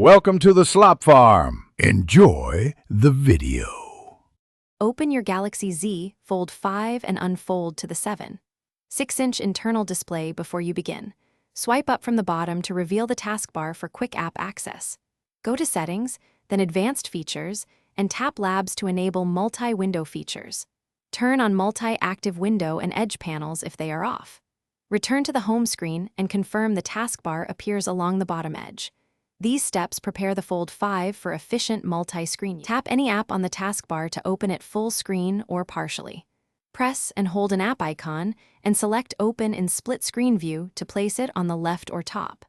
Welcome to the Slop Farm. Enjoy the video. Open your Galaxy Z, fold 5 and unfold to the 7. 6-inch internal display before you begin. Swipe up from the bottom to reveal the taskbar for quick app access. Go to Settings, then Advanced Features, and tap Labs to enable multi-window features. Turn on multi-active window and edge panels if they are off. Return to the home screen and confirm the taskbar appears along the bottom edge. These steps prepare the Fold 5 for efficient multi-screen use. Tap any app on the taskbar to open it full screen or partially. Press and hold an app icon and select Open in split screen view to place it on the left or top.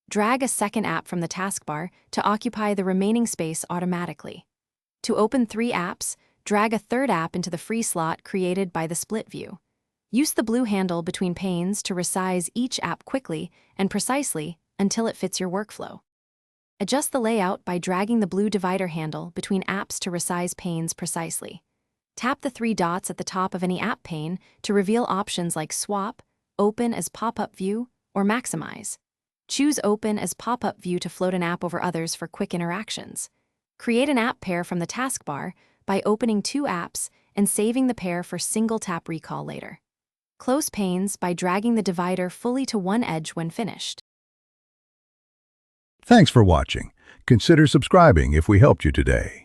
Drag a second app from the taskbar to occupy the remaining space automatically. To open 3 apps, drag a third app into the free slot created by the split view. Use the blue handle between panes to resize each app quickly and precisely until it fits your workflow. Adjust the layout by dragging the blue divider handle between apps to resize panes precisely. Tap the 3 dots at the top of any app pane to reveal options like Swap, Open as Pop-up View, or Maximize. Choose Open as Pop-up View to float an app over others for quick interactions. Create an app pair from the taskbar by opening 2 apps and saving the pair for single-tap recall later. Close panes by dragging the divider fully to one edge when finished. Thanks for watching. Consider subscribing if we helped you today.